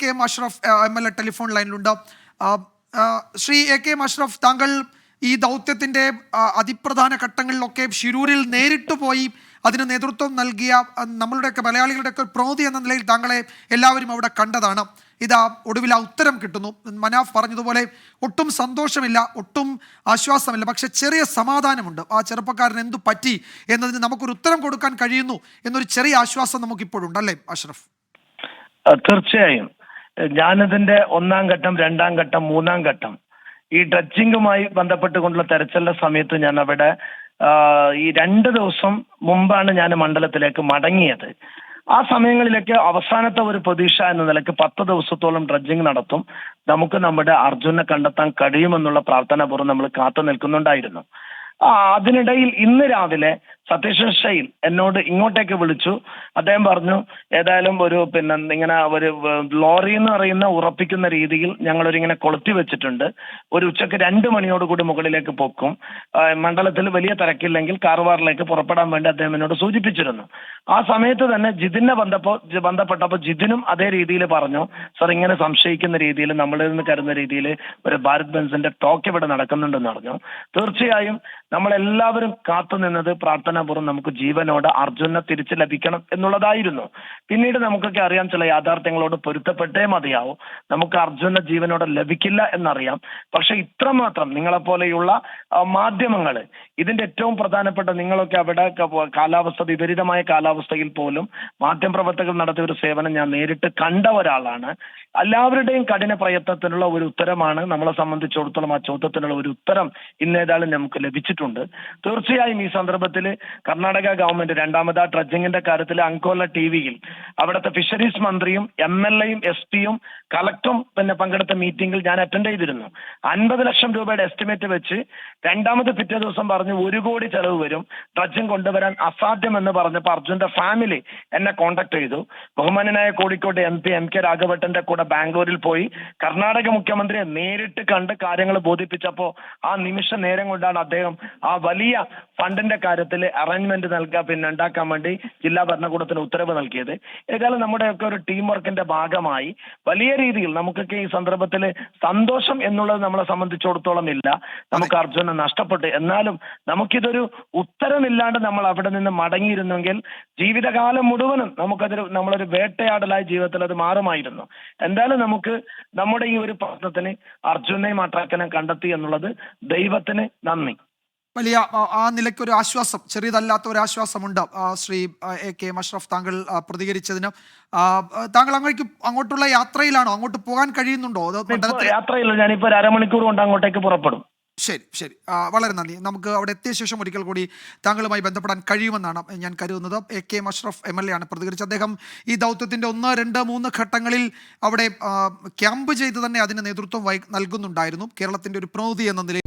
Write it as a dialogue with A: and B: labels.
A: K M Ashraf MLA telephone ലൈനിലുണ്ട്. ആ, ആ, ശ്രീ കെ എം അഷ്റഫ്, താങ്കൾ ഈ ദൗത്യത്തിന്റെ അതിപ്രധാന ഘട്ടങ്ങളിലൊക്കെ ഷിരൂരിൽ നേരിട്ട് പോയി അതിന് നേതൃത്വം നൽകിയ നമ്മളുടെയൊക്കെ മലയാളികളുടെയൊക്കെ പ്രതിനിധി എന്ന നിലയിൽ താങ്കളെ എല്ലാവരും അവിടെ കണ്ടതാണ്. ഇതാ ഒടുവിൽ ആ ഉത്തരം കിട്ടുന്നു. മനാഫ് പറഞ്ഞതുപോലെ ഒട്ടും സന്തോഷമില്ല, ഒട്ടും ആശ്വാസമില്ല, പക്ഷെ ചെറിയ സമാധാനമുണ്ട്. ആ ചെറുപ്പക്കാരൻ എന്തു പറ്റി എന്നതിന് നമുക്കൊരു ഉത്തരം കൊടുക്കാൻ കഴിയുന്നു എന്നൊരു ചെറിയ ആശ്വാസം നമുക്കിപ്പോഴുണ്ട്, അല്ലേ അഷ്റഫ്?
B: തീർച്ചയായും ഞാനതിന്റെ ഒന്നാം ഘട്ടം, രണ്ടാം ഘട്ടം, മൂന്നാം ഘട്ടം ഈ ഡ്രഡ്ജിങ്ങുമായി ബന്ധപ്പെട്ടുകൊണ്ടുള്ള തെരച്ചിലിന്റെ സമയത്ത് ഞാൻ അവിടെ ഈ 2 ദിവസം മുമ്പാണ് ഞാൻ മണ്ഡലത്തിലേക്ക് മടങ്ങിയത്. ആ സമയങ്ങളിലേക്ക് അവസാനത്തെ ഒരു പ്രതീക്ഷ എന്ന നിലയ്ക്ക് 10 ദിവസത്തോളം ഡ്രഡ്ജിങ് നടത്തും, നമുക്ക് നമ്മുടെ അർജുനെ കണ്ടെത്താൻ കഴിയുമെന്നുള്ള പ്രാർത്ഥനാപൂർവ്വം നമ്മൾ കാത്തു നിൽക്കുന്നുണ്ടായിരുന്നു. അതിനിടയിൽ ഇന്ന് രാവിലെ സതീശൻ ഷൈൻ എന്നോട് ഇങ്ങോട്ടേക്ക് വിളിച്ചു. അദ്ദേഹം പറഞ്ഞു, ഏതായാലും ഒരു ഇങ്ങനെ ഒരു ലോറി എന്ന് പറയുന്ന ഉറപ്പിക്കുന്ന രീതിയിൽ ഞങ്ങളൊരിങ്ങനെ കൊളുത്തി വെച്ചിട്ടുണ്ട്, ഒരു ഉച്ചക്ക് 2 മണിയോടുകൂടി മുകളിലേക്ക് പൊക്കും, മണ്ഡലത്തിൽ വലിയ തിരക്കില്ലെങ്കിൽ കാർവാറിലേക്ക് പുറപ്പെടാൻ വേണ്ടി അദ്ദേഹം എന്നോട് സൂചിപ്പിച്ചിരുന്നു. ആ സമയത്ത് തന്നെ ജിതിനെ ബന്ധപ്പെട്ടപ്പോൾ ജിതിനും അതേ രീതിയിൽ പറഞ്ഞു, സർ ഇങ്ങനെ സംശയിക്കുന്ന രീതിയിൽ നമ്മളിൽ നിന്ന് കരുതുന്ന രീതിയിൽ ഒരു ഭാരത് ബെൻസിന്റെ ടോക്ക് ഇവിടെ നടക്കുന്നുണ്ടെന്ന് പറഞ്ഞു. തീർച്ചയായും നമ്മളെല്ലാവരും കാത്തുനിന്നത് പ്രാർത്ഥനാപൂർവ്വം നമുക്ക് ജീവനോട് അർജുനെ തിരിച്ചു ലഭിക്കണം എന്നുള്ളതായിരുന്നു. പിന്നീട് നമുക്കൊക്കെ അറിയാം, ചില യാഥാർത്ഥ്യങ്ങളോട് പൊരുത്തപ്പെട്ടേ മതിയാവും, നമുക്ക് അർജുന ജീവനോട് ലഭിക്കില്ല എന്നറിയാം. പക്ഷെ ഇത്രമാത്രം നിങ്ങളെപ്പോലെയുള്ള മാധ്യമങ്ങൾ, ഇതിന്റെ ഏറ്റവും പ്രധാനപ്പെട്ട നിങ്ങളൊക്കെ അവിടെ വിപരീതമായ കാലാവസ്ഥയിൽ പോലും മാധ്യമപ്രവർത്തകർ നടത്തിയ ഒരു സേവനം ഞാൻ നേരിട്ട് കണ്ട ഒരാളാണ്. എല്ലാവരുടെയും കഠിന പ്രയത്നത്തിനുള്ള ഒരു ഉത്തരമാണ് നമ്മളെ സംബന്ധിച്ചിടത്തോളം ആ ചോദ്യത്തിനുള്ള ഒരു ഉത്തരം ഇന്നേതായാലും നമുക്ക് ലഭിച്ചിട്ടുണ്ട്. തീർച്ചയായും ഈ സന്ദർഭത്തിൽ കർണാടക ഗവൺമെന്റ് രണ്ടാമത് ആ ഡ്രഡ്ജിങ്ങിന്റെ കാര്യത്തിൽ അങ്കോല ടിവിയിൽ അവിടുത്തെ ഫിഷറീസ് മന്ത്രിയും MLAയും SP-യും കളക്ടറും പങ്കെടുത്ത മീറ്റിംഗിൽ ഞാൻ അറ്റൻഡ് ചെയ്തിരുന്നു. 50 ലക്ഷം രൂപയുടെ എസ്റ്റിമേറ്റ് വെച്ച് രണ്ടാമത് പിറ്റേ ദിവസം പറഞ്ഞു 1 കോടി ചെലവ് വരും, ഡ്രഡ്ജിങ് കൊണ്ടുവരാൻ അസാധ്യമെന്ന് പറഞ്ഞപ്പോൾ അർജുന്റെ ഫാമിലി എന്നെ കോൺടാക്ട് ചെയ്തു. ബഹുമാനനായ കോഴിക്കോട് MP MK രാഘവട്ടന്റെ കൂടെ ബാംഗ്ലൂരിൽ പോയി കർണാടക മുഖ്യമന്ത്രിയെ നേരിട്ട് കണ്ട് കാര്യങ്ങൾ ബോധിപ്പിച്ചപ്പോൾ ആ നിമിഷ നേരം കൊണ്ടാണ് അദ്ദേഹം ആ വലിയ ഫണ്ടിന്റെ കാര്യത്തിൽ അറേഞ്ച്മെന്റ് ഉണ്ടാക്കാൻ വേണ്ടി ജില്ലാ ഭരണകൂടത്തിന് ഉത്തരവ് നൽകിയത്. ഏതായാലും നമ്മുടെയൊക്കെ ഒരു ടീം വർക്കിന്റെ ഭാഗമായി വലിയ രീതിയിൽ നമുക്കൊക്കെ ഈ സന്ദർഭത്തിൽ സന്തോഷം എന്നുള്ളത് നമ്മളെ സംബന്ധിച്ചിടത്തോളം ഇല്ല, നമുക്ക് അർജുനെ നഷ്ടപ്പെട്ടു. എന്നാലും നമുക്കിതൊരു ഉത്തരമില്ലാണ്ട് നമ്മൾ അവിടെ നിന്ന് മടങ്ങിയിരുന്നെങ്കിൽ ജീവിതകാലം മുഴുവനും നമ്മളൊരു വേട്ടയാടലായി ജീവിതത്തിൽ അത് മാറുമായിരുന്നു. എന്തായാലും നമുക്ക് നമ്മുടെ ഈ ഒരു പ്രശ്നത്തിന് അർജുനെയും അട്രാക്കനെ കണ്ടെത്തി എന്നുള്ളത് ദൈവത്തിന് നന്ദി.
A: വലിയ ആ നിലയ്ക്കൊരു ആശ്വാസം, ചെറിയതല്ലാത്ത ഒരു ആശ്വാസമുണ്ട്. ശ്രീ കെ എം അഷ്റഫ്, താങ്കൾ പ്രതികരിച്ചതിന്. താങ്കൾ അങ്ങോട്ടുള്ള യാത്രയിലാണോ? അങ്ങോട്ട് പോകാൻ കഴിയുന്നുണ്ടോ?
B: യാത്രയില്ല, ഞാനിപ്പോ 1 അരമണിക്കൂർ കൊണ്ട് അങ്ങോട്ടേക്ക് പുറപ്പെടും.
A: ശരി ശരി, വളരെ നന്ദി. നമുക്ക് അവിടെ എത്തിയ ശേഷം ഒരിക്കൽ കൂടി താങ്കളുമായി ബന്ധപ്പെടാൻ കഴിയുമെന്നാണ് ഞാൻ കരുതുന്നത്. കെ എം അഷ്റഫ് MLA ആണ് പ്രതികരിച്ചത്. അദ്ദേഹം ഈ ദൗത്യത്തിൻ്റെ 1, 2, 3 ഘട്ടങ്ങളിൽ അവിടെ ക്യാമ്പ് ചെയ്ത് തന്നെ അതിന് നേതൃത്വം നൽകുന്നുണ്ടായിരുന്നു. കേരളത്തിൻ്റെ ഒരു പ്രതിനിധി എന്ന നിലയിൽ